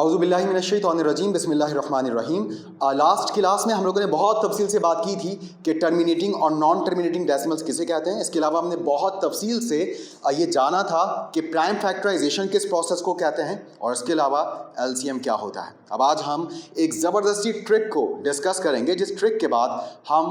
औज़ुबिल्लाहि मिनश्शैतानिर्रजीम बिस्मिल्लाहिर्रहमानिर्रहीम। Last class में हम लोगों ने बहुत तफसील से बात की थी कि टर्मिनेटिंग और नॉन टर्मिनेटिंग डेसिमल्स किसे कहते हैं। इसके अलावा हमने बहुत तफसील से ये जाना था कि प्राइम फैक्टराइजेशन किस प्रोसेस को कहते हैं और इसके अलावा एलसीएम क्या होता है। अब आज हम एक ज़बरदस्ती ट्रिक को डिस्कस करेंगे, जिस ट्रिक के बाद हम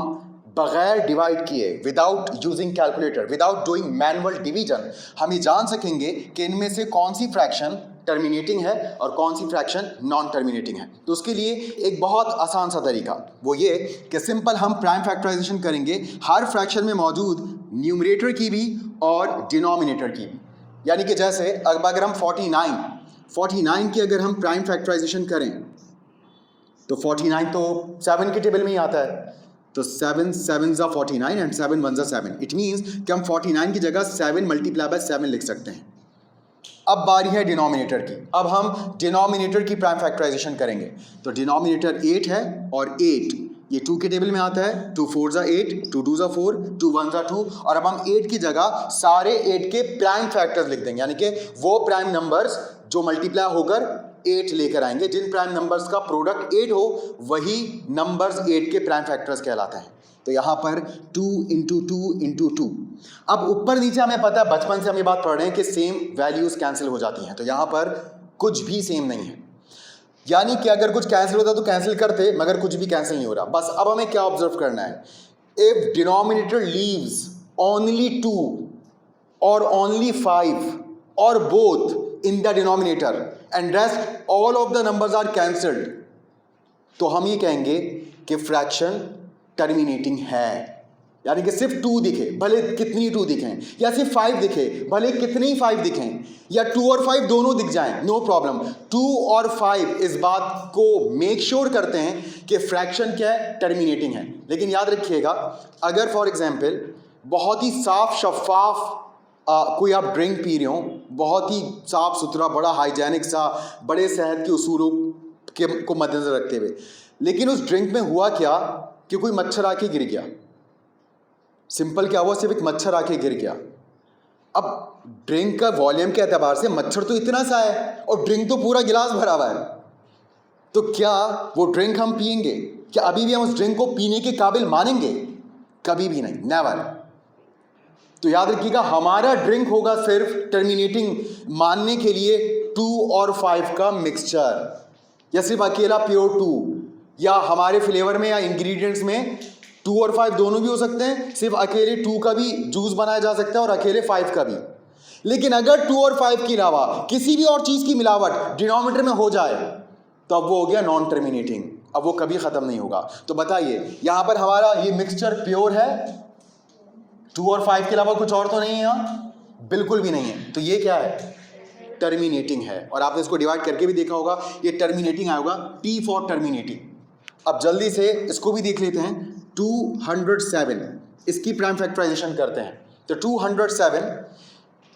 बगैर डिवाइड किए, without using calculator, without doing manual division, हम ये जान सकेंगे कि इनमें से कौन सी फ्रैक्शन टर्मिनेटिंग है और कौन सी फ्रैक्शन नॉन टर्मिनेटिंग है। तो उसके लिए एक बहुत आसान सा तरीका वो ये कि सिंपल हम प्राइम फैक्टराइजेशन करेंगे हर फ्रैक्शन में मौजूद न्यूमरेटर की भी और डिनोमिनेटर की भी। यानी कि जैसे अगर हम 49 की अगर हम प्राइम फैक्टराइजेशन करें तो 49 तो 7 के टेबल में ही आता है, तो 7 7s are 49 and 7 1s are 7। It means कि हम 49 की जगह 7 मल्टीप्लाई बाय 7 लिख सकते हैं। अब बारी है डिनोमिनेटर की। अब हम डिनोमिनेटर की प्राइम फैक्टराइजेशन करेंगे तो डिनोमिनेटर 8 है और 8 ये 2 के टेबल में आता है। 2 4s are 8, 2 2s are 4, 2 1s are 2 और अब हम 8 की जगह सारे 8 के प्राइम फैक्टर्स लिख देंगे, यानी कि वो प्राइम नंबर्स जो मल्टीप्लाई होकर 8 लेकर आएंगे। जिन प्राइम नंबर्स का प्रोडक्ट 8 हो वही नंबर्स 8 के प्राइम फैक्टर्स कहलाते हैं। तो यहाँ पर 2 इंटू 2 इंटू 2। अब ऊपर नीचे हमें पता है, बचपन से हम ये बात पढ़ रहे हैं कि सेम वैल्यूज कैंसिल हो जाती हैं, तो यहाँ पर कुछ भी सेम नहीं है। यानी कि अगर कुछ कैंसिल होता तो कैंसिल करते, मगर कुछ भी कैंसिल नहीं हो रहा। बस अब हमें क्या ऑब्जर्व करना है, इफ डिनोमिनेटर लीव्स ओनली 2 और ओनली 5 और both in the denominator and rest all of the numbers are cancelled, तो हम ये कहेंगे कि फ्रैक्शन टर्मिनेटिंग है। यानी कि सिर्फ 2 दिखे भले कितनी 2 दिखें, या सिर्फ 5 दिखे भले कितने ही 5 दिखें, या 2 और 5 दोनों दिख जाएं, नो प्रॉब्लम। 2 और 5 इस बात को मेक श्योर करते हैं कि फ्रैक्शन क्या है, टर्मिनेटिंग है। लेकिन याद रखिएगा, अगर फॉर एग्जांपल बहुत ही साफ शफाफ कोई आप ड्रिंक पी रहे हो, बहुत ही साफ सुथरा, बड़ा हाइजेनिक सा, बड़े सेहत के उसूलों को मद्देनजर रखते हुए, लेकिन उस ड्रिंक में हुआ क्या कि कोई मच्छर आके गिर गया। सिंपल क्या हुआ, सिर्फ एक मच्छर आके गिर गया। अब ड्रिंक का वॉल्यूम के एतबार से मच्छर तो इतना सा है और ड्रिंक तो पूरा गिलास भरा हुआ है, तो क्या वो ड्रिंक हम पिएंगे? क्या अभी भी हम उस ड्रिंक को पीने के काबिल मानेंगे? कभी भी नहीं, नेवर। तो याद रखिएगा, हमारा ड्रिंक होगा सिर्फ टर्मिनेटिंग मानने के लिए 2 और 5 का मिक्सचर, या सिर्फ अकेला प्योर 2, या हमारे फ्लेवर में या इंग्रेडिएंट्स में 2 और 5 दोनों भी हो सकते हैं। सिर्फ अकेले 2 का भी जूस बनाया जा सकता है और अकेले 5 का भी। लेकिन अगर 2 और 5 के अलावा किसी भी और चीज़ की मिलावट डिनोमिनेटर में हो जाए तो अब वो हो गया नॉन टर्मिनेटिंग, अब वो कभी ख़त्म नहीं होगा। तो बताइए, यहाँ पर हमारा ये मिक्सचर प्योर है, 2 और 5 के अलावा कुछ और तो नहीं है यहाँ, बिल्कुल भी नहीं है। तो ये क्या है, टर्मिनेटिंग है। और आपने इसको डिवाइड करके भी देखा होगा, ये टर्मिनेटिंग आया होगा, T फॉर टर्मिनेटिंग। अब जल्दी से इसको भी देख लेते हैं। 207 इसकी प्राइम फैक्टराइजेशन करते हैं तो 207,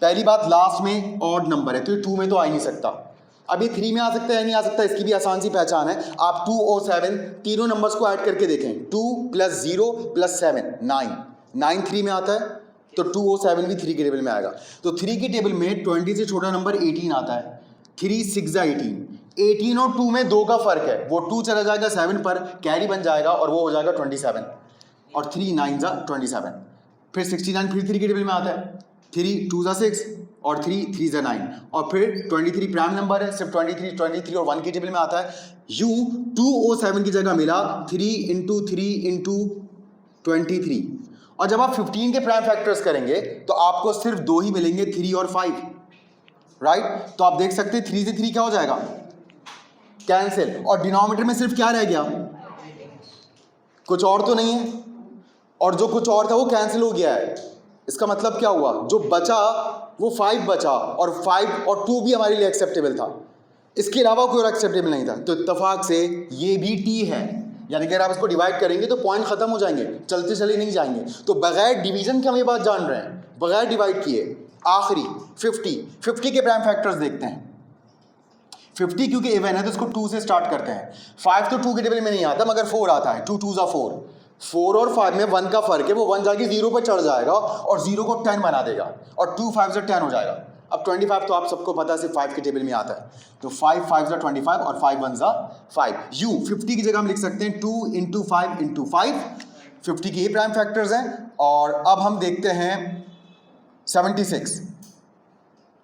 पहली बात लास्ट में ऑड नंबर है तो ये 2 में तो आ ही नहीं सकता। अब ये 3 में आ सकता है या नहीं आ सकता, इसकी भी आसान सी पहचान है। आप 2 और 7 तीनों नंबर्स को ऐड करके देखें, 2 + 0 + 7 9 3 में आता है, तो 2 और 7 भी 3 के टेबल में आएगा। तो 3 के टेबल में 20 से छोटा नंबर 18 आता है। 3 6 18 और 2 में 2 का फर्क है, वो 2 चला जाएगा 7 पर, कैरी बन जाएगा और वो हो जाएगा 27, और 3 9s are 27। फिर 69 फिर 3 के टेबल में आता है, 3 2s are 6 और 3 3s are 9, और फिर 23 प्राइम नंबर है, सिर्फ 23 और 1 के टेबल में आता है। यू 2 और 7 की जगह मिला 3 इंटू 3 इंटू 23, और जब आप 15 के प्राइम फैक्टर्स करेंगे तो आपको सिर्फ 2 ही मिलेंगे, 3 और 5, राइट। तो आप देख सकते हैं 3 से 3 क्या हो जाएगा, कैंसिल, और डिनोमिनेटर में सिर्फ क्या रह गया, कुछ और तो नहीं है, और जो कुछ और था वो कैंसिल हो गया है। इसका मतलब क्या हुआ, जो बचा वो 5 बचा, और 5 और 2 भी हमारे लिए एक्सेप्टेबल था, इसके अलावा कोई और एक्सेप्टेबल नहीं था। तो इत्तेफाक से ये भी T है, यानी कि अगर आप इसको डिवाइड करेंगे तो पॉइंट खत्म हो जाएंगे, चलते चले नहीं जाएंगे। तो बगैर डिवीजन के हम ये बात जान रहे हैं, बगैर डिवाइड किए। आखिरी 50 के प्राइम फैक्टर्स देखते हैं। 50 क्योंकि इवन है तो इसको 2 से स्टार्ट करते हैं। 5 तो 2 के टेबल में नहीं आता, मगर 4 आता है। 2 2s are 4, 4 और 5 में 1 का फर्क है, वो 1 जाके 0 पर चढ़ जाएगा और 0 को 10 बना देगा, और 2 5s are 10 हो जाएगा। अब 25 तो आप सबको पता है सिर्फ 5 के टेबल में आता है, तो 5 5 ज़ा 25 और 5 1 ज़ा 5। यू 50 की जगह हम लिख सकते हैं 2 इंटू 5 इंटू 5, 50 के ये प्राइम फैक्टर्स हैं। और अब हम देखते हैं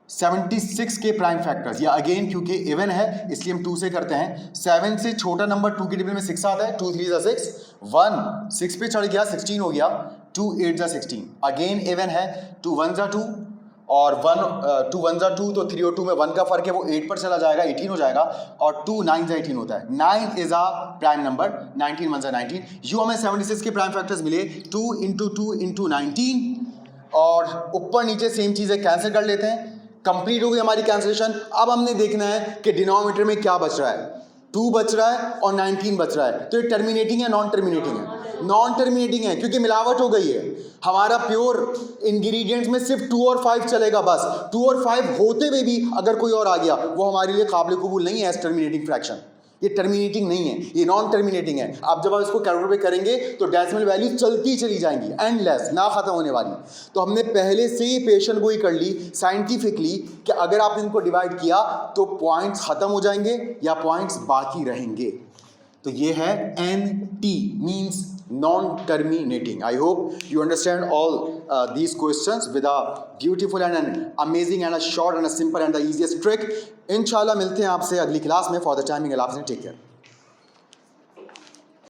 76 के प्राइम फैक्टर्स, या अगेन क्योंकि इवन है इसलिए हम 2 से करते हैं। 7 से छोटा नंबर 2 के टेबल में 6 आता है, 2 3 ज़ा 6, 1 6 पे चढ़ गया 16 हो गया, 2 8 ज़ा 16, अगेन इवन है, 2 1 ज़ा 2 और 2 1 ज़ा 2, तो 3 और 2 में 1 का फर्क है, वो 8 पर चला जाएगा, 18 हो जाएगा, और 2 9 ज़ा 18 होता है। 9 इज आ प्राइम नंबर, 19 1 ज़ा 19। यू हमें 76 के प्राइम फैक्टर्स मिले, 2 इंटू 2 इंटू 19, और ऊपर नीचे सेम चीज़ें कैंसिल कर लेते हैं। कंप्लीट हो गई हमारी कैंसिलेशन। अब हमने देखना है कि डिनोमिनेटर में क्या बच रहा है, 2 बच रहा है और 19 बच रहा है, तो ये टर्मिनेटिंग है नॉन टर्मिनेटिंग है? नॉन टर्मिनेटिंग है, क्योंकि मिलावट हो गई है। हमारा प्योर इंग्रेडिएंट्स में सिर्फ 2 और 5 चलेगा बस। 2 और 5 होते हुए भी अगर कोई और आ गया, वो हमारे लिए काबिल कबूल नहीं है एज टर्मिनेटिंग फ्रैक्शन। ये टर्मिनेटिंग नहीं है, ये नॉन टर्मिनेटिंग है। अब जब आप इसको कैलकुलेट पे करेंगे तो डेसिमल वैल्यू चलती चली जाएंगी, एंडलेस, ना खत्म होने वाली। तो हमने पहले से ही पेशन गोई कर ली साइंटिफिकली कि अगर आप इनको डिवाइड किया तो पॉइंट्स खत्म हो जाएंगे या पॉइंट्स बाकी रहेंगे। तो ये है NT means non-terminating. I hope you understand all these questions with a beautiful and an amazing and a short and a simple and the easiest trick. इंशाल्लाह मिलते हैं आपसे अगली क्लास में। फॉर द टाइमिंग, अल्लाह हाफ़िज़, टेक केयर।